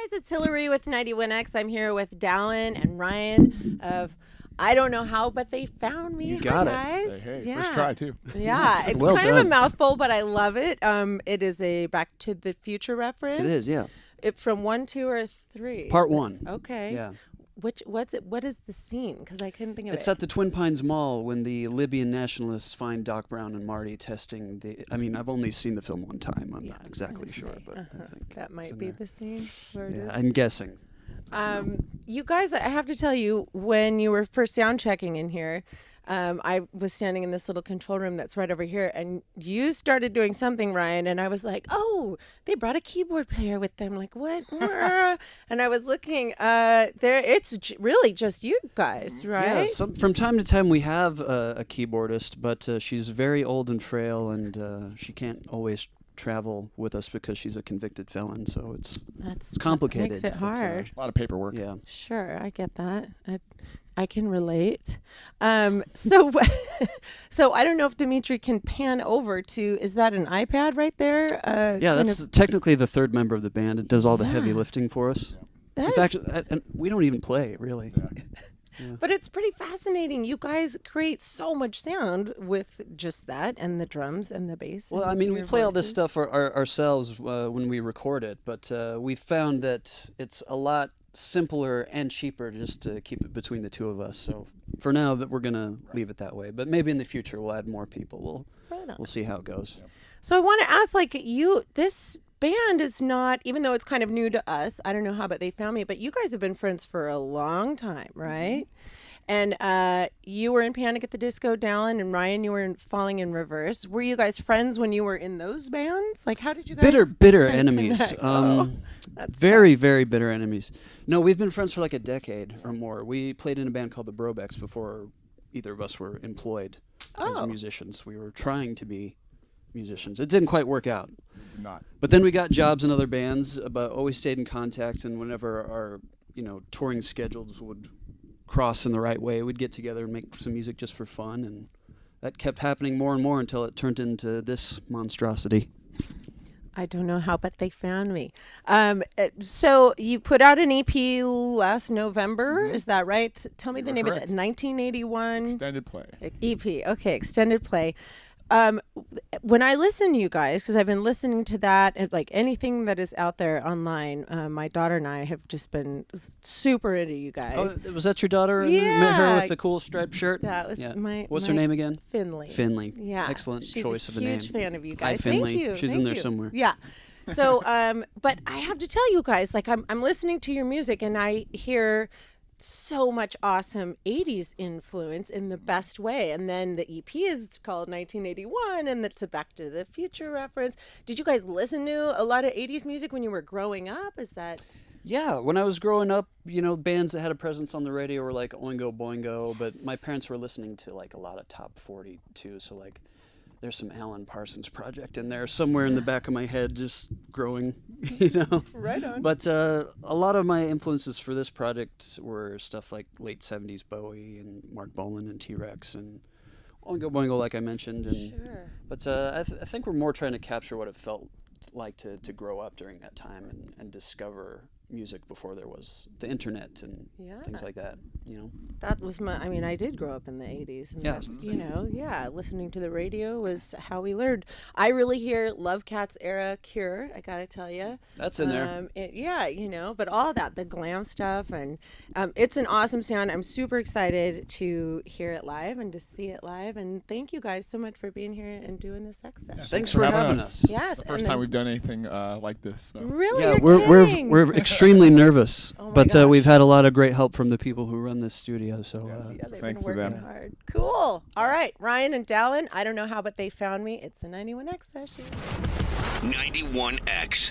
guys, it's Hilary with 91X. I'm here with Dallon and Ryan of I don't know how, but they found me. You got Hi, it. guys. Hey, yeah. first try too. Yeah, it's Well kind of done. a mouthful, but I love it. It is a Back to the Future reference. It is, yeah. From 1, 2, or 3. Part 1. Okay. Yeah. What's it? What is the scene? Because I couldn't think of it. It's at the Twin Pines Mall when the Libyan nationalists find Doc Brown and Marty testing the. I mean, I've only seen the film one time. I'm not exactly sure, but I think that it's might in be there. the scene. Where it Yeah, is. I'm guessing. You guys, I have to tell you, when you were first sound checking in here, I was standing in this little control room that's right over here, and you started doing something, Ryan, and I was like, oh, they brought a keyboard player with them. Like, what? And I was looking, it's really just you guys, right? Yeah, from time to time we have a keyboardist, but she's very old and frail, and she can't always travel with us because she's a convicted felon, so it's complicated. Makes it hard. A lot of paperwork. Yeah. Sure, I get that. I can relate. So I don't know if Dimitri can pan over to. Is that an iPad right there? Yeah, that's technically the third member of the band. It does all the heavy lifting for us. In fact, and we don't even play really. Yeah. But it's pretty fascinating. You guys create so much sound with just that, and the drums and the bass. Well, I mean, we play all this stuff ourselves when we record it, but we found that it's a lot simpler and cheaper just to keep it between the two of us. So for now, that we're gonna leave it that way. But maybe in the future, we'll add more people. We'll see how it goes. So I want to ask, this band is not, even though it's kind of new to us, I don't know how, but they found me, but you guys have been friends for a long time, right? And you were in Panic at the Disco, Dallon, and Ryan, you were in Falling in Reverse. Were you guys friends when you were in those bands? Like, how did you guys bitter kind of enemies. connect? That's Very, very bitter enemies. No, we've been friends for like a decade or more. We played in a band called the Brobecks before either of us were employed as musicians. We were trying to be musicians. It didn't quite work out. Not. But then we got jobs in other bands, but always stayed in contact, and whenever our, touring schedules would cross in the right way, we'd get together and make some music just for fun, and that kept happening more and more until it turned into this monstrosity. I don't know how, but they found me. So you put out an EP last November, is that right? Tell me the name of it. 1981 Extended play. EP. Okay, extended play. When I listen to you guys, because I've been listening to that, and like anything that is out there online, my daughter and I have just been super into you guys. Oh, was that your daughter? Yeah. Met her with the cool striped shirt? That was What's her name again? Finley. Finley. Yeah. Excellent She's choice a of a name. huge fan of you guys. Hi, Finley. Thank you. She's Thank in there you. somewhere. Yeah. So, but I have to tell you guys, like I'm listening to your music and I hear so much awesome 80s influence in the best way. And then the EP is called 1981 and it's a Back to the Future reference. Did you guys listen to a lot of 80s music when you were growing up? Is that... Yeah, when I was growing up, bands that had a presence on the radio were like Oingo Boingo, but my parents were listening to like a lot of top 40 too, so like there's some Alan Parsons Project in there somewhere in the back of my head just growing, Right on. But a lot of my influences for this project were stuff like late 70s Bowie and Mark Bolan and T-Rex and Oingo Boingo, like I mentioned. And, Sure. But I think we're more trying to capture what it felt like to grow up during that time and discover music before there was the internet and things like that, That was I did grow up in the 80s. And that's, listening to the radio was how we learned. I really hear Love Cats era Cure, I gotta tell you. That's in there. But all that, the glam stuff, and it's an awesome sound. I'm super excited to hear it live and to see it live. And thank you guys so much for being here and doing this X session. Thanks for having us. Yes. It's the first time we've done anything like this. So. Really? Yeah, You're kidding? we're extremely nervous, Oh my but gosh. we've had a lot of great help from the people who run this studio. So They've Thanks been to working them. hard. Cool. All right, Ryan and Dallon, I don't know how, but they found me. It's the 91X session. 91X.